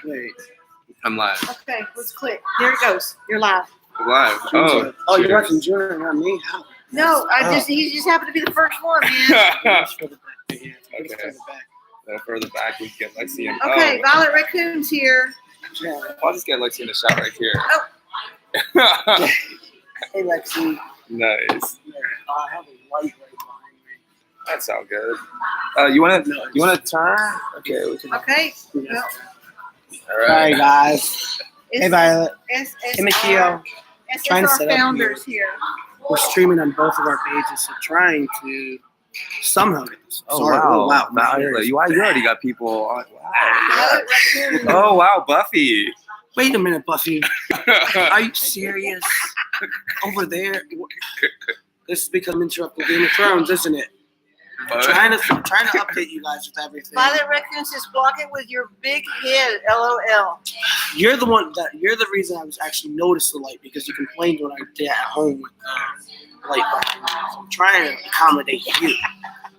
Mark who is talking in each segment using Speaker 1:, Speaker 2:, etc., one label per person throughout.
Speaker 1: Wait.
Speaker 2: I'm live.
Speaker 3: Okay, let's click. There it goes. You're live.
Speaker 2: I'm live.
Speaker 1: Oh, you're watching Junior, not me? How?
Speaker 3: No, he just happened to be the first one, man.
Speaker 2: Okay. Further back, we get Lexy and
Speaker 3: Okay, Violet Raccoon's here.
Speaker 2: I'll just get Lexy in the shot right here.
Speaker 3: Oh.
Speaker 1: Hey, Lexy.
Speaker 2: Nice.
Speaker 1: I have a light right behind me.
Speaker 2: That sounds good. You wanna turn? Okay. We can.
Speaker 3: Okay. Well,
Speaker 2: All right.
Speaker 1: Hi, guys. Hey, Violet. Hey, Mikio. Trying to
Speaker 3: SSR
Speaker 1: set up
Speaker 3: founders here.
Speaker 1: We're streaming on both of our pages, so trying to somehow get this.
Speaker 2: Oh,
Speaker 1: Sorry.
Speaker 2: wow.
Speaker 1: Oh, wow.
Speaker 2: Violet, you already got people on. Wow.
Speaker 3: Violet Raccoon.
Speaker 2: Oh, wow, Buffy.
Speaker 1: Wait a minute, Buffy. Are you serious? Over there? This has become interrupted Game of Thrones, isn't it? Trying to update you guys with everything.
Speaker 3: Violet Raccoon says, block it with your big head. LOL.
Speaker 1: You're the reason I was actually noticed the light, because you complained when I did at home with light button. So I'm trying to accommodate you.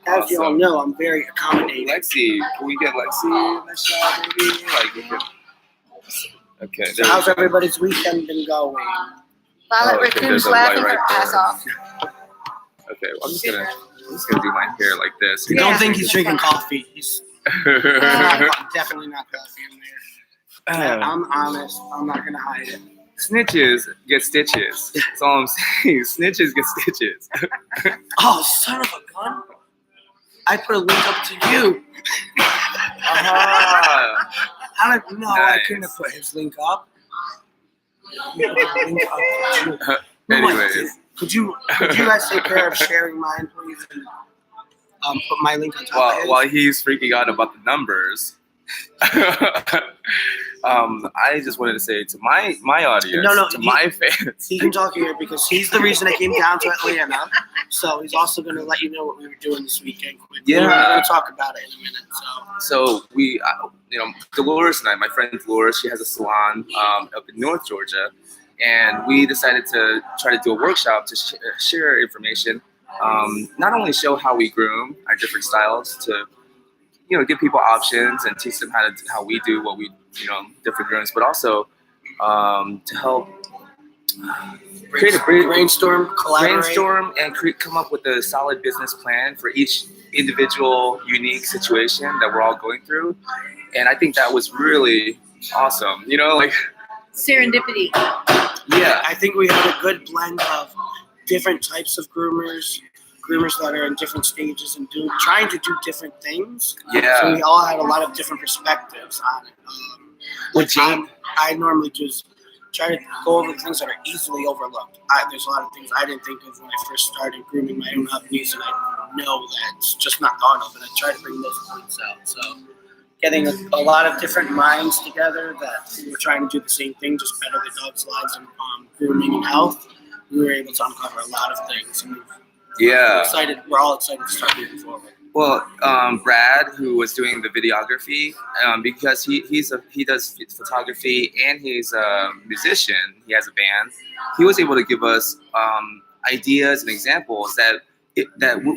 Speaker 1: As you all know, I'm very accommodating.
Speaker 2: Lexy, can we get Lexy in the shot, maybe? Like, we could. Okay.
Speaker 1: So how's everybody's weekend been going?
Speaker 3: Violet
Speaker 2: okay,
Speaker 3: Raccoon's
Speaker 2: there's a light
Speaker 3: laughing
Speaker 2: right
Speaker 3: her ass
Speaker 2: there.
Speaker 3: off.
Speaker 2: Okay, well, I'm just gonna do my hair like this.
Speaker 1: You don't think he's drinking coffee? He's definitely not coffee in there. I'm honest. I'm not gonna hide it.
Speaker 2: Snitches get stitches. That's all I'm saying. Snitches get stitches.
Speaker 1: Oh, son of a gun! I put a link up to you. I couldn't have put his link up.
Speaker 2: Anyways.
Speaker 1: Could you guys take care of sharing mine, please, and put my link on top of his?
Speaker 2: While he's freaking out about the numbers, I just wanted to say to my audience, my fans.
Speaker 1: He can talk here because he's the reason I came down to Atlanta. So he's also going to let you know what we were doing this weekend.
Speaker 2: Yeah.
Speaker 1: We're going to talk about it in a minute.
Speaker 2: So we, Dolores and I, my friend Dolores, she has a salon up in North Georgia. And we decided to try to do a workshop to share information, not only show how we groom our different styles to, give people options and teach them how we do what we, different grooms, but also to help create a
Speaker 1: brainstorm, collaborate,
Speaker 2: and come up with a solid business plan for each individual, unique situation that we're all going through. And I think that was really awesome.
Speaker 3: Serendipity.
Speaker 2: Yeah,
Speaker 1: I think we had a good blend of different types of groomers that are in different stages and trying to do different things.
Speaker 2: Yeah.
Speaker 1: So we all had a lot of different perspectives on it. I normally just try to go over the things that are easily overlooked. There's a lot of things I didn't think of when I first started grooming my own hubbies, and I know that it's just not thought of, and I try to bring those points out. So getting a lot of different minds together that we're trying to do the same thing, just better the dogs' lives and grooming and health. We were able to uncover a lot of things. And we're all excited to start moving forward.
Speaker 2: Well, Brad, who was doing the videography, because he does photography and he's a musician, he has a band, he was able to give us ideas and examples that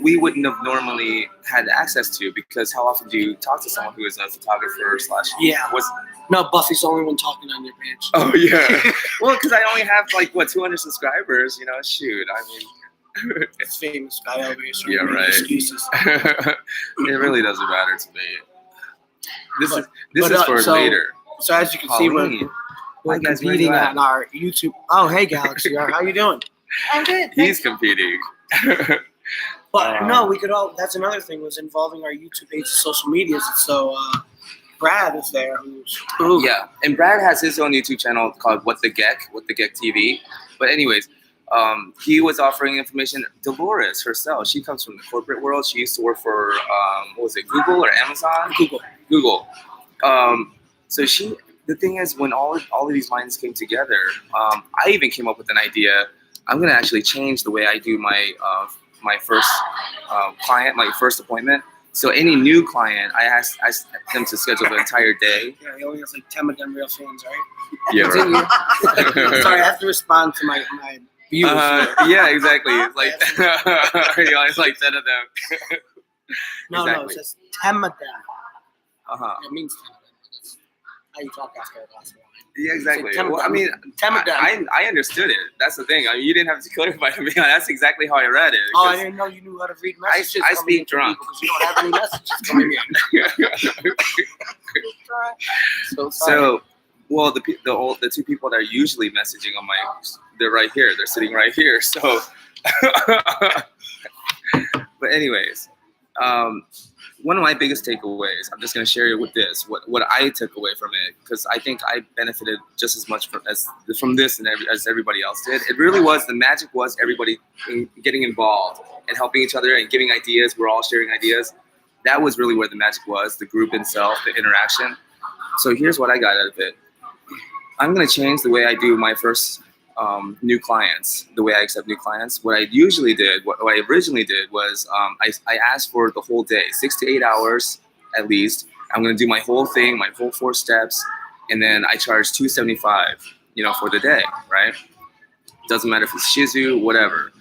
Speaker 2: we wouldn't have normally had access to, because how often do you talk to someone who is a photographer /
Speaker 1: No, Buffy's the only one talking on your page.
Speaker 2: Oh yeah. Well, because I only have 200 subscribers. Shoot. I mean,
Speaker 1: it's famous guy over here. So
Speaker 2: yeah, right.
Speaker 1: Excuses.
Speaker 2: It really doesn't matter to me. This is for later.
Speaker 1: So as you can see, we're competing on our YouTube. Oh, hey, Gallexy Art, how you doing?
Speaker 3: I'm good.
Speaker 2: He's competing.
Speaker 1: But that's another thing, was involving our YouTube page and social medias. So Brad is there.
Speaker 2: Yeah, and Brad has his own YouTube channel called What the Geck TV. But anyways, he was offering information. Dolores herself, she comes from the corporate world. She used to work for Google or Amazon? Google. So the thing is, when all of these minds came together, I even came up with an idea. I'm gonna actually change the way I do my first client, my first appointment. So any new client, I asked them to schedule the entire day.
Speaker 1: Yeah, he only has 10 of them real fans, right?
Speaker 2: Yeah, right.
Speaker 1: Sorry, I have to respond to my viewers.
Speaker 2: Yeah, exactly. It's he only has 10 of them.
Speaker 1: No, it says 10 of them. It means that's how you talk after a glass of wine.
Speaker 2: Yeah, exactly.
Speaker 1: So,
Speaker 2: Well, I mean, I understood it. That's the thing. I mean, you didn't have to clarify to me. That's exactly how I read it.
Speaker 1: Oh, I didn't know you knew how to read messages.
Speaker 2: I speak drunk
Speaker 1: because you don't have any messages coming in.
Speaker 2: So, well, the two people that are usually messaging on they're right here. They're sitting right here. So, but anyways, one of my biggest takeaways, I'm just going to share it with this, what I took away from it, because I think I benefited just as much from this as everybody else did. It really was, the magic was everybody getting involved and helping each other and giving ideas. We're all sharing ideas. That was really where the magic was, the group itself, the interaction. So here's what I got out of it. I'm going to change the way I do my first new clients, the way I accept new clients. What I originally did was I asked for the whole day, 6 to 8 hours at least. I'm going to do my whole thing, my whole 4 steps, and then I charge $275, for the day, right? Doesn't matter if it's Shih Tzu, whatever.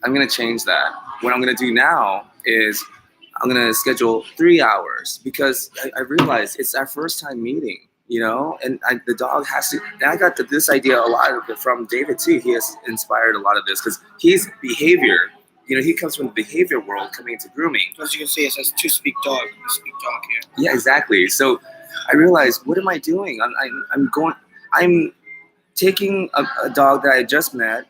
Speaker 2: I'm going to change that. What I'm going to do now is I'm going to schedule 3 hours because I realized it's our first time meeting. And the dog has to, and I got this idea a lot of it from David too. He has inspired a lot of this because he's behavior. He comes from the behavior world coming into grooming.
Speaker 1: As you can see, it says to speak dog here.
Speaker 2: Yeah, exactly. So I realized, what am I doing? I'm taking a dog that I just met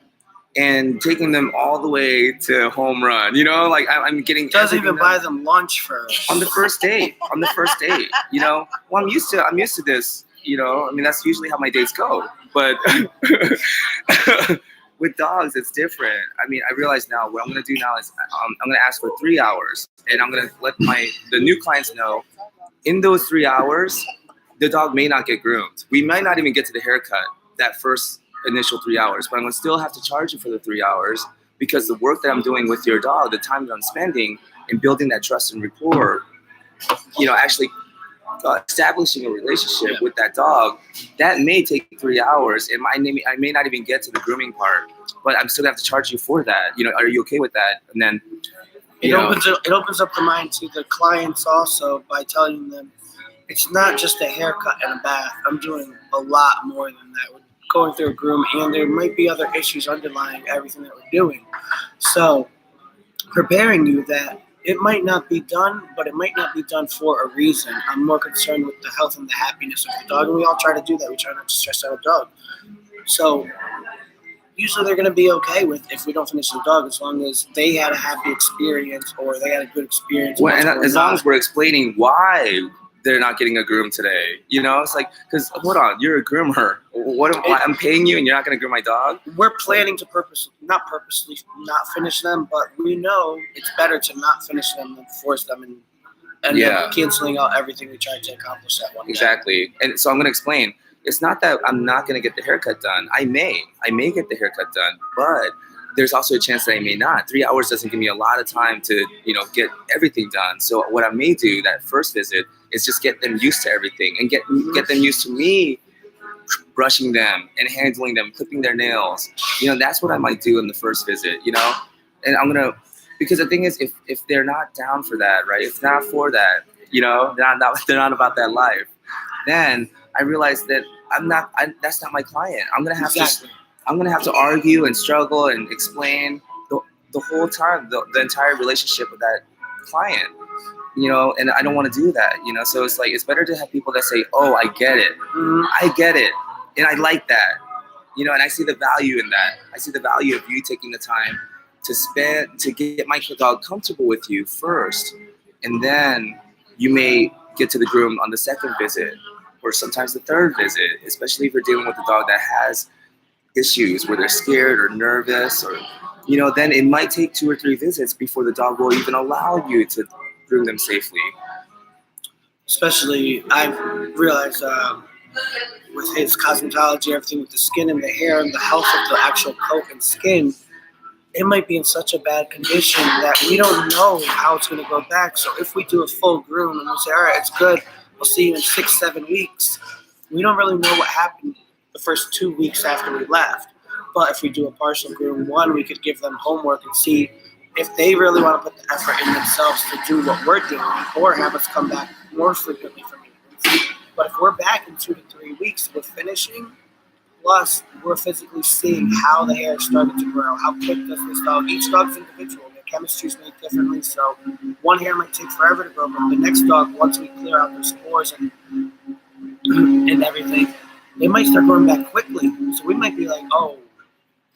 Speaker 2: and taking them all the way to home run. I'm getting.
Speaker 1: Doesn't even buy them lunch first.
Speaker 2: On the first date. Well, I'm used to this. That's usually how my dates go. But with dogs, it's different. I realize now what I'm going to do now is I'm going to ask for 3 hours, and I'm going to let the new clients know in those 3 hours, the dog may not get groomed. We might not even get to the haircut that first initial 3 hours, but I'm going to still have to charge you for the 3 hours because the work that I'm doing with your dog, the time that I'm spending in building that trust and rapport, actually establishing a relationship with that dog, that may take 3 hours, and I may not even get to the grooming part, but I'm still going to have to charge you for that. Are you okay with that? And then
Speaker 1: it opens up the mind to the clients also by telling them it's not just a haircut and a bath. I'm doing a lot more than that. We're going through a groom, and there might be other issues underlying everything that we're doing. So preparing you that it might not be done, but it might not be done for a reason. I'm more concerned with the health and the happiness of the dog, and we all try to do that. We try not to stress out a dog. So usually they're going to be okay with if we don't finish the dog, as long as they had a happy experience or they had a good experience.
Speaker 2: Well, and as long as we're explaining why they're not getting a groom today, it's like, because hold on, you're a groomer. I'm paying you and you're not going to groom my dog?
Speaker 1: We're planning to not purposely not finish them, but we know it's better to not finish them than force them and end up canceling out everything we tried to accomplish that one day.
Speaker 2: Exactly. And so I'm going to explain. It's not that I'm not going to get the haircut done. I may get the haircut done, but there's also a chance that I may not. 3 hours doesn't give me a lot of time to, get everything done. So what I may do that first visit is just get them used to everything and get them used to me brushing them and handling them, clipping their nails. That's what I might do in the first visit, and I'm going to, because the thing is, if they're not down for that, right? If not for that, they're not about that life, then I realize that that's not my client. I'm going to have to argue and struggle and explain the whole time, the entire relationship with that client, and I don't want to do that, so it's like, it's better to have people that say, oh, I get it. I get it. And I like that, and I see the value in that. I see the value of you taking the time to get my dog comfortable with you first. And then you may get to the groom on the second visit or sometimes the third visit, especially if you're dealing with a dog that has issues where they're scared or nervous, or then it might take 2 or 3 visits before the dog will even allow you to groom them safely.
Speaker 1: Especially, I've realized with his cosmetology, everything with the skin and the hair and the health of the actual coat and skin, it might be in such a bad condition that we don't know how it's going to go back. So if we do a full groom and we say, all right, it's good, we'll see you in 6-7 weeks, we don't really know what happened the first 2 weeks after we left. But if we do a partial groom, we could give them homework and see if they really want to put the effort in themselves to do what we're doing, or have us come back more frequently for maintenance. But if we're back in 2 to 3 weeks, we're finishing. Plus, we're physically seeing how the hair started to grow. How quick does this dog? Each dog's individual. Their chemistry is made differently. So one hair might take forever to grow, but the next dog, once we clear out their spores and everything, they might start growing back quickly. So we might be like, oh,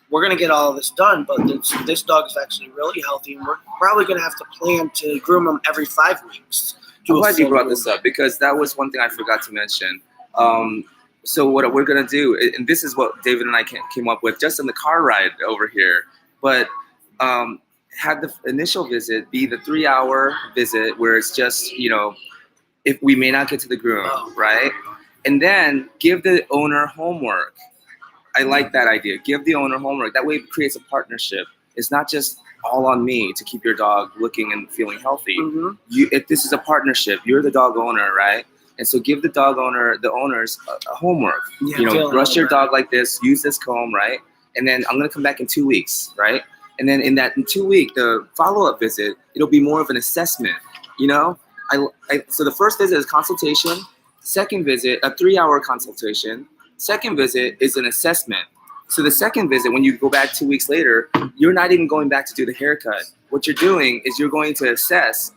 Speaker 1: we're going to get all of this done, but this dog is actually really healthy, and we're probably going to have to plan to groom them every 5 weeks.
Speaker 2: I'm glad you brought this up, because that was one thing I forgot to mention. So what we're going to do, and this is what David and I came up with just in the car ride over here, but have the initial visit be the 3-hour visit where it's just, if we may not get to the groom, right? And then give the owner homework. I like that idea. Give the owner homework. That way it creates a partnership. It's not just all on me to keep your dog looking and feeling healthy.
Speaker 1: Mm-hmm.
Speaker 2: If this is a partnership, you're the dog owner, right? And so give the owners a homework.
Speaker 1: Yeah,
Speaker 2: brush your dog like this, use this comb, right? And then I'm going to come back in 2 weeks, right? And then in 2 week, the follow-up visit, it'll be more of an assessment, So the first visit is consultation. Second visit, a 3-hour consultation. Second visit is an assessment. So the second visit, when you go back 2 weeks later, you're not even going back to do the haircut. What you're doing is you're going to assess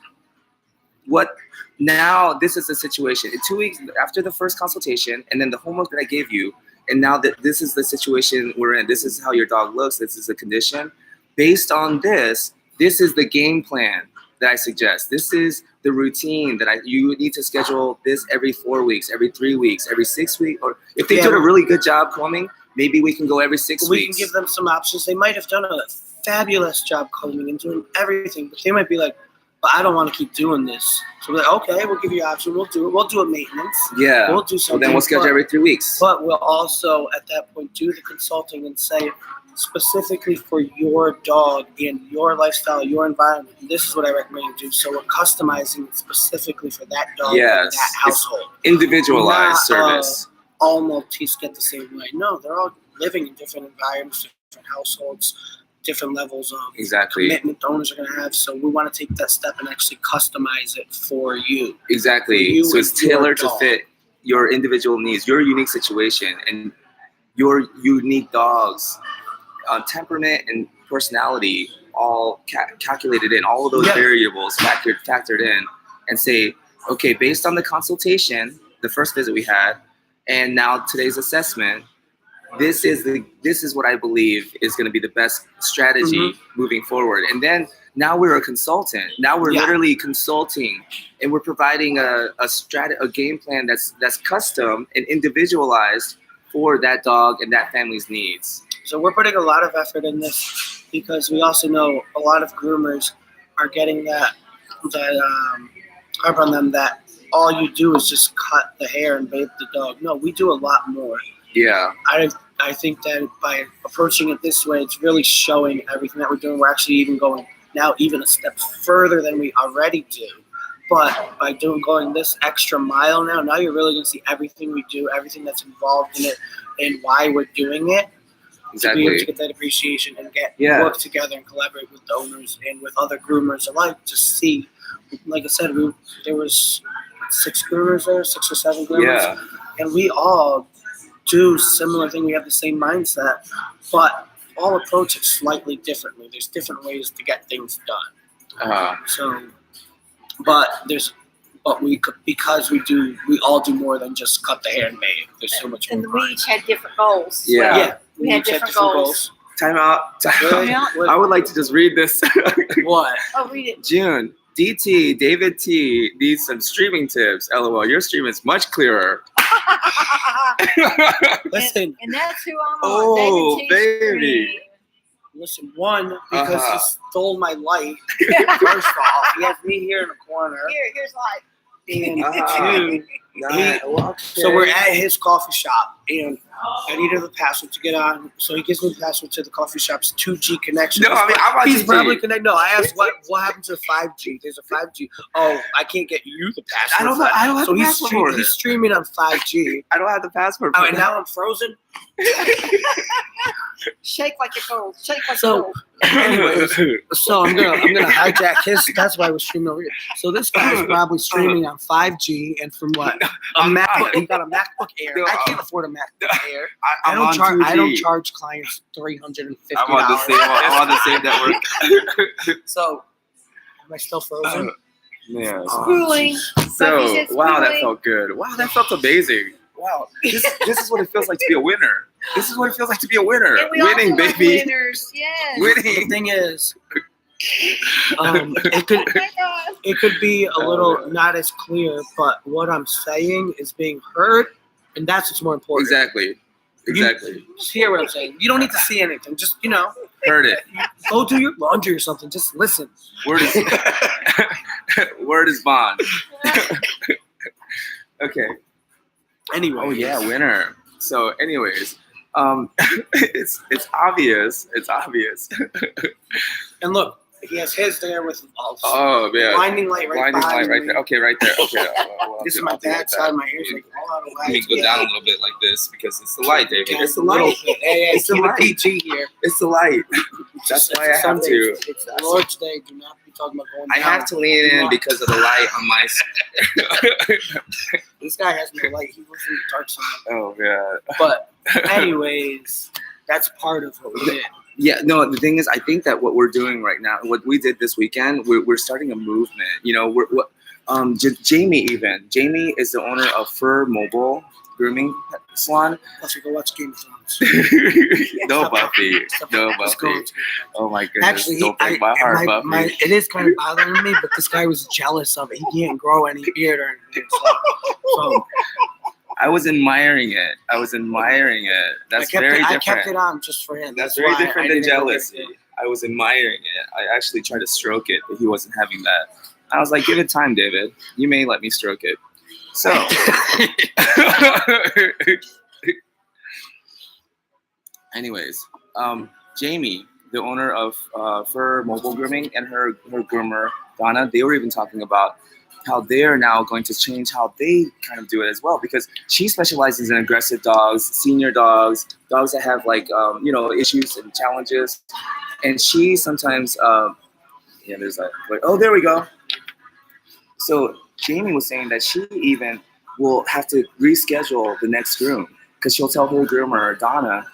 Speaker 2: now this is the situation. In 2 weeks after the first consultation, and then the homework that I gave you, and now that this is the situation we're in, this is how your dog looks, this is the condition. Based on this is the game plan that I suggest. This is the routine that you need to schedule this every 4 weeks, every 3 weeks, every 6 weeks, or if they did a really good job combing, maybe we can go every 6 weeks.
Speaker 1: We can give them some options. They might have done a fabulous job combing and doing everything, but they might be like, but I don't want to keep doing this. So we're like, okay, we'll give you an option. We'll do it. We'll do a maintenance.
Speaker 2: Yeah.
Speaker 1: We'll do something.
Speaker 2: Well, then we'll schedule every 3 weeks.
Speaker 1: But we'll also, at that point, do the consulting and say, specifically for your dog and your lifestyle, your environment, this is what I recommend you do. So we're customizing it specifically for that dog and that household.
Speaker 2: It's individualized service.
Speaker 1: All Maltese get the same way. No, they're all living in different environments, different households, different levels of commitment the owners are going to have. So we want to take that step and actually customize it for you.
Speaker 2: Exactly. So it's tailored to fit your individual needs, your unique situation, and your unique dog's temperament and personality, all calculated in, all of those variables factored in, and say, okay, based on the consultation, the first visit we had, and now today's assessment, this is what I believe is going to be the best strategy moving forward. And then now we're a consultant. Now we're literally consulting, and we're providing a game plan that's custom and individualized for that dog and that family's needs.
Speaker 1: So we're putting a lot of effort in this because we also know a lot of groomers are getting that harp on them that all you do is just cut the hair and bathe the dog. No, we do a lot more.
Speaker 2: Yeah.
Speaker 1: I think that by approaching it this way, it's really showing everything that we're doing. We're actually even going now even a step further than we already do. But by going this extra mile now you're really going to see everything we do, everything that's involved in it, and why we're doing it.
Speaker 2: Exactly.
Speaker 1: To be able to get that appreciation and work together and collaborate with the owners and with other groomers alike to see. Like I said, there was 6 groomers there, 6 or 7 groomers, and we all do similar thing. We have the same mindset, but all approach it slightly differently. There's different ways to get things done. Because we all do more than just cut the hair and bathe. There's so much more.
Speaker 3: And we each had different goals.
Speaker 2: Yeah.
Speaker 3: We had different goals.
Speaker 2: Time out. I would like to just read this.
Speaker 1: What?
Speaker 3: Oh, read it.
Speaker 2: June. DT, David T needs some streaming tips. LOL, your stream is much clearer.
Speaker 1: Listen.
Speaker 3: And that's who I'm on.
Speaker 2: Oh,
Speaker 3: David T's
Speaker 2: baby.
Speaker 3: stream.
Speaker 1: Listen, one, because he stole my light. First of all, he has me here in the corner.
Speaker 3: Here's light.
Speaker 1: And 2, so we're at his coffee shop, and I needed the password to get on. So he gives me the password to the coffee shop's 2G connection.
Speaker 2: No, I mean, I'm on
Speaker 1: He's
Speaker 2: 2G.
Speaker 1: probably connected. No, I asked what happened to 5G. There's a 5G. Oh, I can't get you the password.
Speaker 2: I don't have the password.
Speaker 1: He's streaming on 5G.
Speaker 2: I don't have the password.
Speaker 1: Oh, and now I'm frozen.
Speaker 3: Shake like you're cold. Shake like
Speaker 1: So-
Speaker 3: you're cold.
Speaker 1: Anyways, so I'm gonna hijack his. That's why I was streaming over here. So this guy is probably streaming on 5G and from what? A MacBook. He got a MacBook Air. I can't afford a MacBook Air. I don't charge clients $350.
Speaker 2: I'm on the same network.
Speaker 1: So am I still frozen?
Speaker 2: Yeah.
Speaker 3: Schooling.
Speaker 2: So
Speaker 3: said
Speaker 2: wow, that
Speaker 3: schooling.
Speaker 2: felt good. Wow, that felt amazing. Wow, this is what it feels like to be a winner. This is what it feels like to be a winner.
Speaker 3: And we
Speaker 2: Winning,
Speaker 3: also love
Speaker 2: baby.
Speaker 3: winners. Yes.
Speaker 1: The
Speaker 2: Winning.
Speaker 1: thing is, it
Speaker 3: Oh my God.
Speaker 1: could be a
Speaker 2: Oh,
Speaker 1: little
Speaker 2: yeah.
Speaker 1: not as clear, but what I'm saying is being heard, and that's what's more important.
Speaker 2: Exactly. Exactly.
Speaker 1: Just hear what I'm saying. You don't need to see anything. Just
Speaker 2: Heard it.
Speaker 1: go do your laundry or something. Just listen.
Speaker 2: Word is word is bond. Okay.
Speaker 1: Anyway.
Speaker 2: Oh yeah, winner. So, anyways, it's obvious. It's obvious.
Speaker 1: And look, he has his there with
Speaker 2: Oh yeah.
Speaker 1: blinding light right
Speaker 2: Blinding
Speaker 1: behind
Speaker 2: light right
Speaker 1: me.
Speaker 2: there. Okay, right there. Okay.
Speaker 1: This is my bad side of my ears. Like, all out of
Speaker 2: Let me
Speaker 1: light.
Speaker 2: go down a little bit like this because it's the light, David.
Speaker 1: Okay,
Speaker 2: It's the
Speaker 1: light.
Speaker 2: little.
Speaker 1: Hey,
Speaker 2: It's the
Speaker 1: keep it
Speaker 2: light.
Speaker 1: PG here.
Speaker 2: It's the light. That's why I have to.
Speaker 1: It's Lord's Day. Do not be talking about going
Speaker 2: I
Speaker 1: down.
Speaker 2: have to lean in because of the light on my.
Speaker 1: This guy has no light. He lives in the dark side.
Speaker 2: Oh yeah.
Speaker 1: But anyways, that's part of what we did.
Speaker 2: Yeah, no, the thing is, I think that what we're doing right now, what we did this weekend, we're starting a movement. Jamie Jamie is the owner of Fur Mobile Grooming Salon.
Speaker 1: Let's go watch Game of Thrones.
Speaker 2: No Buffy, no
Speaker 1: Let's go.
Speaker 2: Buffy. Oh my goodness,
Speaker 1: Actually,
Speaker 2: don't break my heart, Buffy.
Speaker 1: it is kind of bothering me, but this guy was jealous of it. He didn't grow any beard or anything. So
Speaker 2: I was admiring it. That's very
Speaker 1: I
Speaker 2: different.
Speaker 1: kept it on just for him.
Speaker 2: That's very
Speaker 1: why
Speaker 2: different
Speaker 1: I
Speaker 2: than
Speaker 1: didn't
Speaker 2: jealousy.
Speaker 1: get it.
Speaker 2: I was admiring it. I actually tried to stroke it, but he wasn't having that. I was like, give it time, David. You may let me stroke it. So, anyways, Jamie, the owner of Fur Mobile Grooming, and her groomer, Donna, they were even talking about how they're now going to change how they kind of do it as well, because she specializes in aggressive dogs, senior dogs, dogs that have issues and challenges, and she sometimes there's oh, there we go. So Jamie was saying that she even will have to reschedule the next groom because she'll tell her groomer, Donna,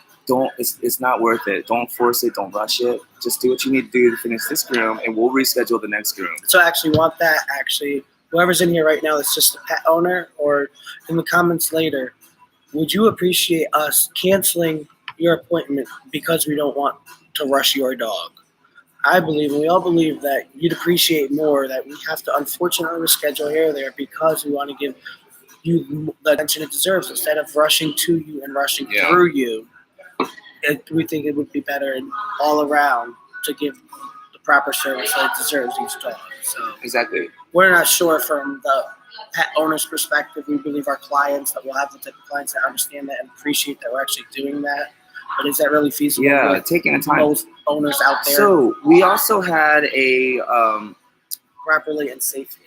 Speaker 2: it's not worth it. Don't force it. Don't rush it. Just do what you need to do to finish this groom, and we'll reschedule the next groom.
Speaker 1: So whoever's in here right now that's just a pet owner, or in the comments later, would you appreciate us canceling your appointment because we don't want to rush your dog? I believe, and we all believe, that you'd appreciate more that we have to unfortunately reschedule here or there because we want to give you the attention it deserves instead of rushing to you and rushing through you. We think it would be better all around to give the proper service that it deserves each dog. So
Speaker 2: Exactly.
Speaker 1: we're not sure from the pet owner's perspective. We believe our clients, that we'll have the type of clients that understand that and appreciate that we're actually doing that. But is that really feasible?
Speaker 2: Yeah,
Speaker 1: with
Speaker 2: taking the time.
Speaker 1: most owners out there
Speaker 2: So we also had a
Speaker 1: properly and safely?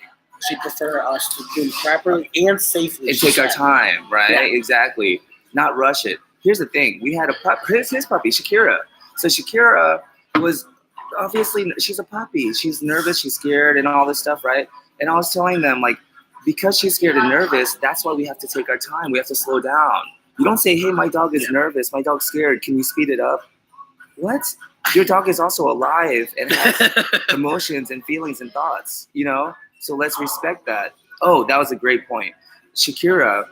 Speaker 1: She'd prefer us to do properly and safely.
Speaker 2: and
Speaker 1: she
Speaker 2: take our
Speaker 1: said.
Speaker 2: time, right?
Speaker 1: Yeah.
Speaker 2: Exactly. Not rush it. Here's the thing. We had his puppy, Shakira. So Shakira was obviously, she's a puppy. She's nervous, she's scared, and all this stuff, right? And I was telling them, like, because she's scared and nervous, that's why we have to take our time. We have to slow down. You don't say, hey, my dog is nervous, my dog's scared, can you speed it up? What? Your dog is also alive and has emotions and feelings and thoughts, So let's respect that. Oh, that was a great point. Shakira,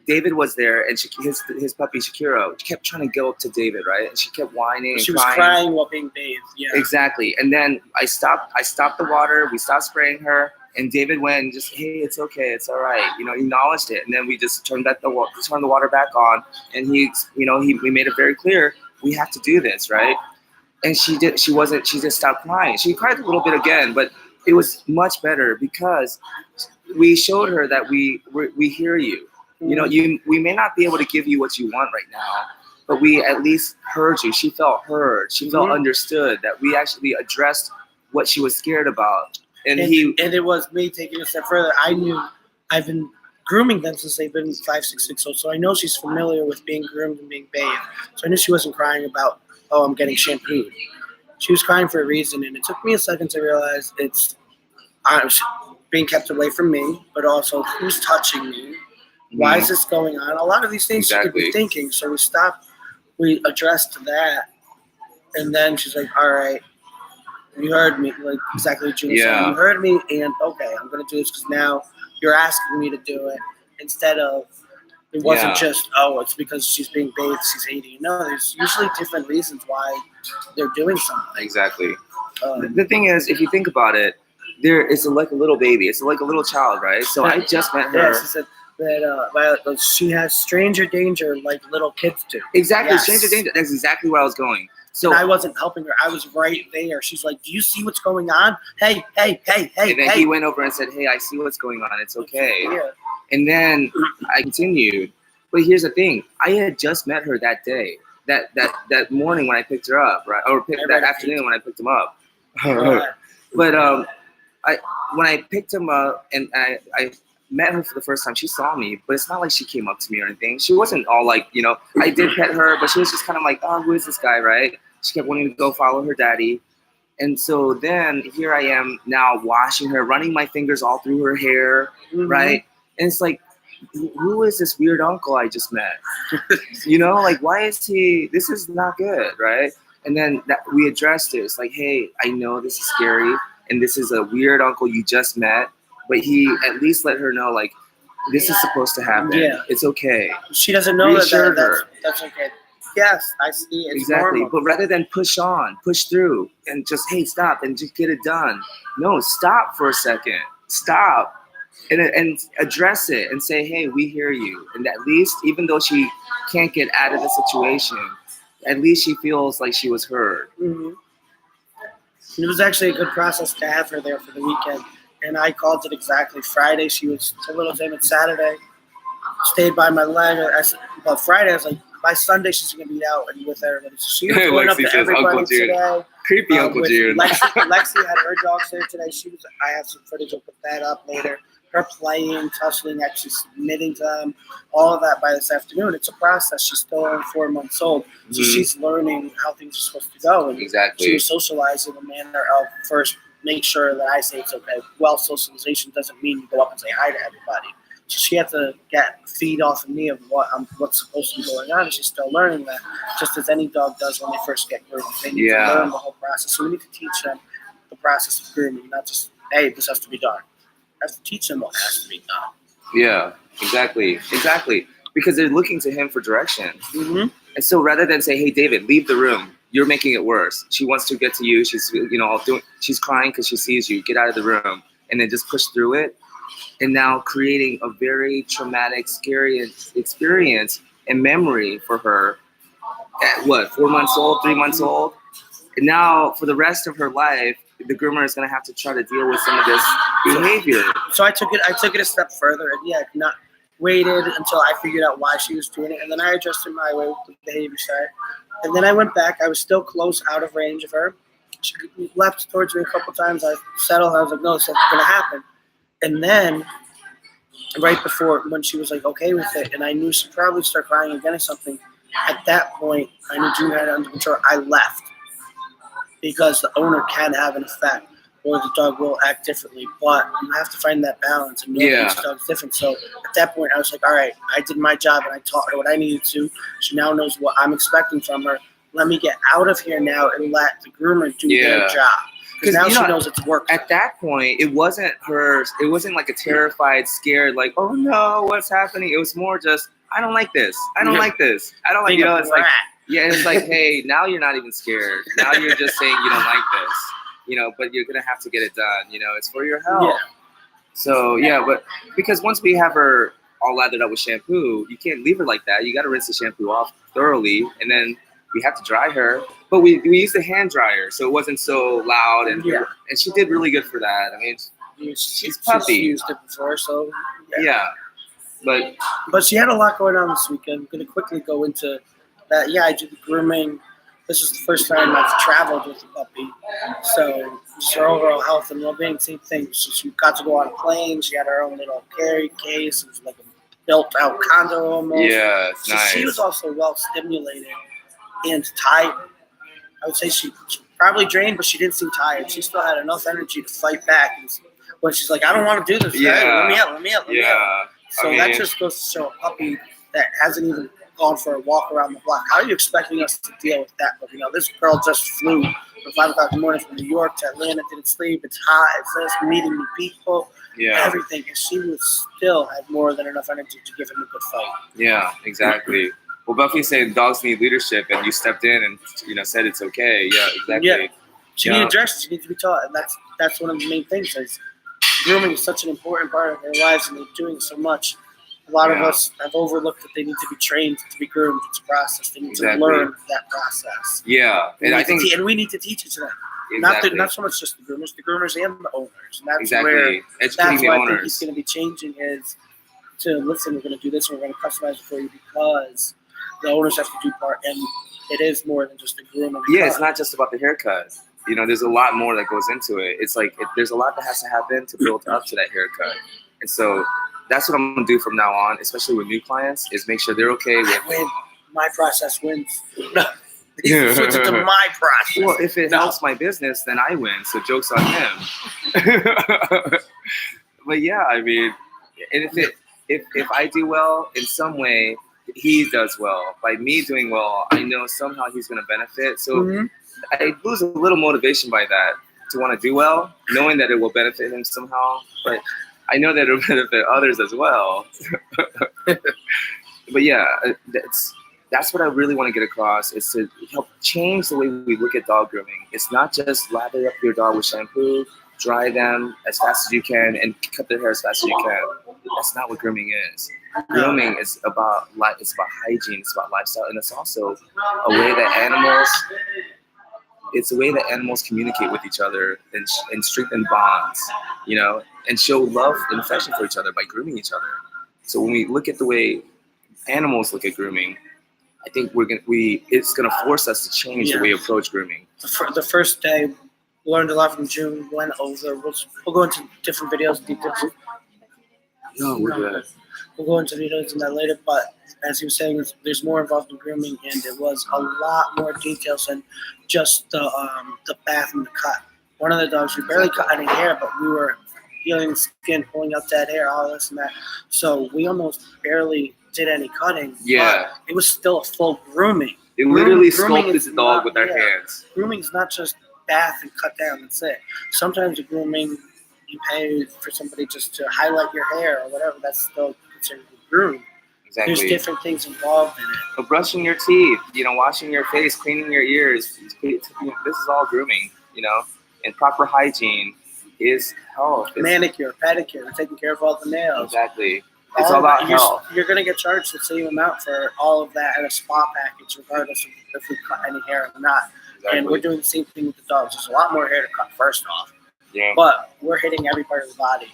Speaker 2: David was there, and his puppy Shakira kept trying to go up to David, right? And she kept whining.
Speaker 1: She
Speaker 2: and
Speaker 1: was
Speaker 2: crying.
Speaker 1: crying while being bathed. Yeah.
Speaker 2: Exactly. And then I stopped the water. We stopped spraying her, and David went and just, hey, it's okay, it's all right. Acknowledged it, and then we just turned the water back on, and we made it very clear we have to do this, right? And she did. She just stopped crying. She cried a little bit again, but it was much better because we showed her that we hear you. We may not be able to give you what you want right now, but we at least heard you. She felt heard. She felt understood, that we actually addressed what she was scared about. And
Speaker 1: it was me taking it a step further. I knew I've been grooming them since they've been 5, 6, 6 old. So I know she's familiar with being groomed and being bathed. So I knew she wasn't crying about, oh, I'm getting shampooed. She was crying for a reason, and it took me a second to realize it's being kept away from me, but also who's touching me. Why is this going on? A lot of these things she could be thinking. So we stopped. We addressed that, and then she's like, "All right, you heard me." Like exactly what you were saying. You heard me, and okay, I'm gonna do this because now you're asking me to do it instead of it wasn't just it's because she's being bathed, she's 80. No, there's usually different reasons why they're doing something.
Speaker 2: Exactly. The thing is, if you think about it, it's like a little baby. It's like a little child, right? So I just met her.
Speaker 1: Yeah, she said that she has stranger danger like little kids do.
Speaker 2: Exactly, stranger danger. That's exactly where I was going. So
Speaker 1: and I wasn't helping her. I was right there. She's like, "Do you see what's going on? Hey, hey, hey, hey!"
Speaker 2: And then he went over and said, "Hey, I see what's going on. It's okay."
Speaker 1: Yeah.
Speaker 2: And then I continued. But here's the thing: I had just met her that day, that morning when I picked her up, right? Or that afternoon when I picked him up. But when I picked him up and I met her for the first time, she saw me, but it's not like she came up to me or anything. She wasn't all like, I did pet her, but she was just kind of like, oh, who is this guy, right? She kept wanting to go follow her daddy. And so then here I am now washing her, running my fingers all through her hair, right? And it's like, who is this weird uncle I just met? Like, why is he, this is not good, right? And then we addressed it. It's like, hey, I know this is scary, and this is a weird uncle you just met, but he at least let her know, like, this is supposed to happen. Yeah. It's okay.
Speaker 1: She doesn't know that's okay. Yes, I see. It's
Speaker 2: exactly.
Speaker 1: normal.
Speaker 2: But rather than push through, and just, hey, stop, and just get it done. No, stop for a second. Stop. And address it and say, hey, we hear you. And at least, even though she can't get out of the situation, at least she feels like she was heard.
Speaker 1: It was actually a good process to have her there for the weekend. And I called it exactly Friday. She was a little timid. Saturday, stayed by my leg. But Friday, I was like, by Sunday, she's going to be out and with everybody. So she was going up to everybody today.
Speaker 2: Creepy Uncle Jude.
Speaker 1: Lexy had her dogs there today. I have some footage. I'll put that up later. Her playing, tussling, actually submitting to them, all of that by this afternoon. It's a process. She's still only 4 months old. So she's learning how things are supposed to go. And she was socializing in a manner of first make sure that I say it's okay. Well, socialization doesn't mean you go up and say hi to everybody. So she had to feed off of me of what's supposed to be going on. And she's still learning that, just as any dog does when they first get groomed. They need to learn the whole process. So we need to teach them the process of grooming, not just, hey, this has to be done. Have to teach them what has to be done.
Speaker 2: Yeah, exactly. Because they're looking to him for direction. And so rather than say, hey, David, leave the room, you're making it worse. She wants to get to you. She's, she's crying because she sees you. Get out of the room, and then just push through it. And now creating a very traumatic, scary experience and memory for her at 4 months old, 3 months old. And now for the rest of her life, the groomer is going to have to try to deal with some of this behavior.
Speaker 1: So I took it a step further, and not waited until I figured out why she was doing it, and then I adjusted my way with the behavior side. And then I went back. I was still close, out of range of her. She leapt towards me a couple times. I settled. I was like, no, this isn't going to happen. And then right before, when she was like okay with it, and I knew she'd probably start crying again or something, at that point, I knew June had it under control. I left. Because the owner can have an effect, or the dog will act differently. But you have to find that balance, and each dog's different. So at that point, I was like, all right, I did my job, and I taught her what I needed to. She now knows what I'm expecting from her. Let me get out of here now and let the groomer do their job. Because now she knows it's working.
Speaker 2: At that point, it wasn't like a terrified, scared, like, oh no, what's happening? It was more just, I don't like this. I don't like this. I don't like, it's like, it's like, hey, now you're not even scared. Now you're just saying you don't like this, but you're going to have to get it done. It's for your health. Yeah. So, but because once we have her all lathered up with shampoo, you can't leave her like that. You got to rinse the shampoo off thoroughly, and then we have to dry her. But we used a hand dryer, so it wasn't so loud, and she did really good for that. I mean, she's puppy.
Speaker 1: She's used it before, so
Speaker 2: But
Speaker 1: she had a lot going on this weekend. I'm going to quickly go into that. I do the grooming, this is the first time I've traveled with a puppy. So just her overall health and well-being, same thing. So she got to go on a plane. She had her own little carry case. It was like a built-out condo almost.
Speaker 2: Yeah, it's
Speaker 1: So
Speaker 2: nice.
Speaker 1: she was also well-stimulated and tired. I would say she probably drained, but she didn't seem tired. She still had enough energy to fight back. And when she's like, I don't want to do this.
Speaker 2: Yeah.
Speaker 1: Right? Let me out. Let me out. Let me out.
Speaker 2: Yeah.
Speaker 1: So
Speaker 2: I mean,
Speaker 1: that just goes to show a puppy that hasn't even gone for a walk around the block. How are you expecting us to deal with that? But this girl just flew from 5 o'clock in the morning from New York to Atlanta, didn't sleep. It's hot. It's this, meeting new people, everything. And she was still had more than enough energy to give him a good fight.
Speaker 2: Yeah, exactly. Well, Buffy said dogs need leadership, and you stepped in and said it's okay. Yeah, exactly.
Speaker 1: Yeah. She needed direction. She needs to be taught, and that's one of the main things. Is grooming is such an important part of their lives, and they're doing so much. A lot of us have overlooked that they need to be trained to be groomed. It's a process. They need to learn that process.
Speaker 2: Yeah, and I think
Speaker 1: we need to teach it to them.
Speaker 2: Exactly.
Speaker 1: Not so much just the groomers and the owners. And that's
Speaker 2: exactly.
Speaker 1: where
Speaker 2: Educating the
Speaker 1: I
Speaker 2: owners.
Speaker 1: think he's going to be changing is to listen. We're going to do this. We're going to customize it for you because the owners have to do part, and it is more than just a groom.
Speaker 2: Yeah, it's not just about the haircut. There's a lot more that goes into it. It's like there's a lot that has to happen to build up to that haircut, and so that's what I'm gonna do from now on, especially with new clients, is make sure they're okay with.
Speaker 1: I win. My process wins. No, switch it to my process.
Speaker 2: Well, if it helps my business, then I win. So joke's on him. But yeah, I mean, and if I do well in some way, he does well. By me doing well, I know somehow he's gonna benefit. So I lose a little motivation by that to want to do well, knowing that it will benefit him somehow. But I know that it will benefit others as well. But yeah, that's what I really want to get across, is to help change the way we look at dog grooming. It's not just lather up your dog with shampoo, dry them as fast as you can, and cut their hair as fast as you can. That's not what grooming is. Grooming is about hygiene, it's about lifestyle, and it's also a way that animals communicate with each other and strengthen bonds, and show love and affection for each other by grooming each other. So when we look at the way animals look at grooming, I think it's gonna force us to change the way we approach grooming.
Speaker 1: The first day, we learned a lot from June. Went over. We'll go into different videos.
Speaker 2: No, we're good.
Speaker 1: We'll go into videos in that later. But as he was saying, there's more involved in grooming, and it was a lot more details than just the bath and the cut. One of the dogs, we barely cut any hair, but we were peeling the skin, pulling out dead hair, all this and that. So we almost barely did any cutting.
Speaker 2: Yeah.
Speaker 1: But it was still a full grooming.
Speaker 2: It literally
Speaker 1: grooming
Speaker 2: sculpted the dog with their hands.
Speaker 1: Grooming is not just bath and cut down, that's it. Sometimes the grooming, you pay for somebody just to highlight your hair or whatever, that's still considered a groom.
Speaker 2: Exactly.
Speaker 1: There's different things involved in it.
Speaker 2: But brushing your teeth, washing your face, cleaning your ears, this is all grooming, and proper hygiene is health.
Speaker 1: Manicure, pedicure, taking care of all the nails.
Speaker 2: Exactly. It's all about health.
Speaker 1: You're going to get charged the same amount for all of that at a spa package, regardless of if we cut any hair or not. Exactly. And we're doing the same thing with the dogs. There's a lot more hair to cut, first off.
Speaker 2: Yeah.
Speaker 1: But we're hitting every part of the body.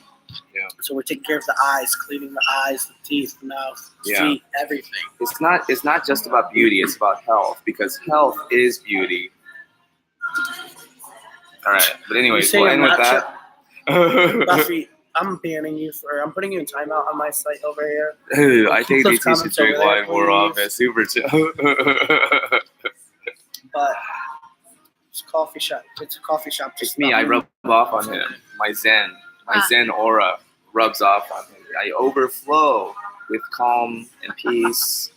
Speaker 2: Yeah.
Speaker 1: So we're taking care of the eyes, cleaning the eyes, the teeth, the mouth, the feet, everything.
Speaker 2: It's not just about beauty, it's about health, because health is beauty. All right. But anyways, we'll end with that.
Speaker 1: Buffy, I'm putting you in timeout on my site over here.
Speaker 2: I think these should drink wine more often. Super chill.
Speaker 1: But it's a coffee shop. It's a coffee shop.
Speaker 2: It's me. I rub off on him. My zen aura rubs off on him. I overflow with calm and peace.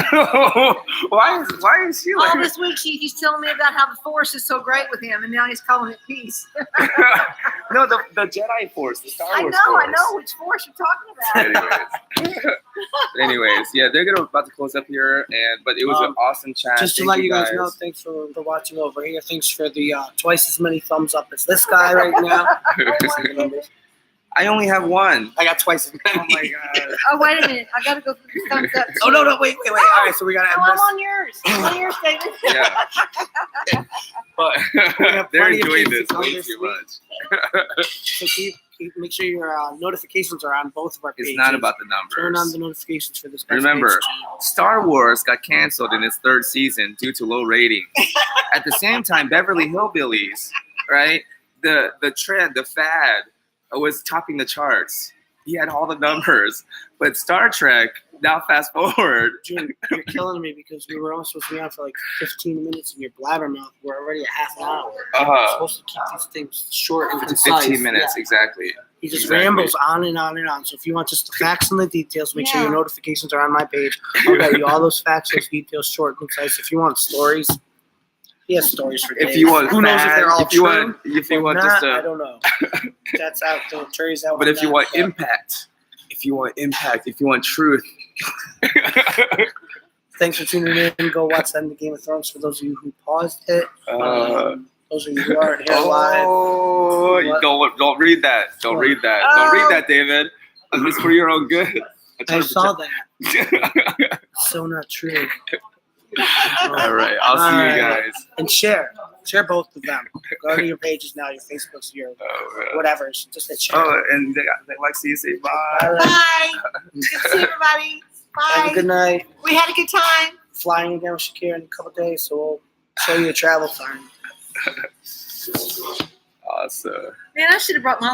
Speaker 2: Why is she like?
Speaker 3: All this week he's telling me about how the Force is so great with him, and now he's calling it peace.
Speaker 2: No, the Jedi Force, the Star Wars
Speaker 3: I
Speaker 2: Force.
Speaker 3: know which Force you're talking about.
Speaker 2: Anyways, yeah, they're about to close up here, but it was an awesome chat.
Speaker 1: Just to let you guys know, thanks for watching over here. Thanks for the twice as many thumbs up as this guy right now.
Speaker 2: I only have one.
Speaker 1: I got twice as many.
Speaker 2: Oh my god.
Speaker 3: Oh, wait a minute. I got to go through the thumbs up.
Speaker 1: Oh, no, wait. All right, so we got to
Speaker 3: Oh,
Speaker 1: end
Speaker 3: I'm
Speaker 1: this.
Speaker 3: on yours. I'm on yours, David.
Speaker 2: Yeah.
Speaker 1: But we have
Speaker 2: They're
Speaker 1: plenty of
Speaker 2: enjoying
Speaker 1: things
Speaker 2: this
Speaker 1: to come
Speaker 2: way
Speaker 1: this
Speaker 2: too
Speaker 1: week.
Speaker 2: much.
Speaker 1: So make sure your notifications are on both of our pages.
Speaker 2: It's not about the
Speaker 1: Turn on
Speaker 2: numbers.
Speaker 1: the notifications for this.
Speaker 2: Remember, Star Wars got canceled in its 3rd season due to low ratings. At the same time, Beverly Hillbillies, right? The trend, the fad, was topping the charts. He had all the numbers. But Star Trek, now fast forward.
Speaker 1: June, you're killing me because we were only supposed to be on for like 15 minutes in your blabbermouth. We're already at half an hour. We're supposed to keep these things short and concise.
Speaker 2: 15 minutes,
Speaker 1: Yeah.
Speaker 2: exactly.
Speaker 1: He just
Speaker 2: Exactly.
Speaker 1: rambles on and on and on. So if you want just the facts and the details, make sure your
Speaker 3: Yeah.
Speaker 1: notifications are on my page. I'll get you all those facts, those details, short and concise. If you want stories, he has stories for days.
Speaker 2: If you want,
Speaker 1: who knows if they're all
Speaker 2: if you
Speaker 1: true?
Speaker 2: want
Speaker 1: or
Speaker 2: just
Speaker 1: not, I
Speaker 2: a,
Speaker 1: don't know. That's out the jury's out.
Speaker 2: but
Speaker 1: on
Speaker 2: if you
Speaker 1: that,
Speaker 2: want
Speaker 1: so.
Speaker 2: impact, if you want truth.
Speaker 1: Thanks for tuning in. Go watch the end of Game of Thrones for those of you who paused it. Those of you who aren't here live.
Speaker 2: Oh, you don't read that. Don't read that. Don't read that, David. It's for your own good.
Speaker 1: I saw that. So not true.
Speaker 2: All right, I'll see you
Speaker 1: Alright.
Speaker 2: guys.
Speaker 1: And share both of them. Go to your pages now, your Facebooks, your whatever. Just hit share.
Speaker 2: Oh, and Lexy, say bye.
Speaker 3: Bye. Good to see everybody.
Speaker 1: Have a
Speaker 3: Bye.
Speaker 1: good night.
Speaker 3: We had a good time.
Speaker 1: Flying again with Shakira in a couple days, so we'll show you a travel time.
Speaker 2: Awesome.
Speaker 3: Man, I should have brought my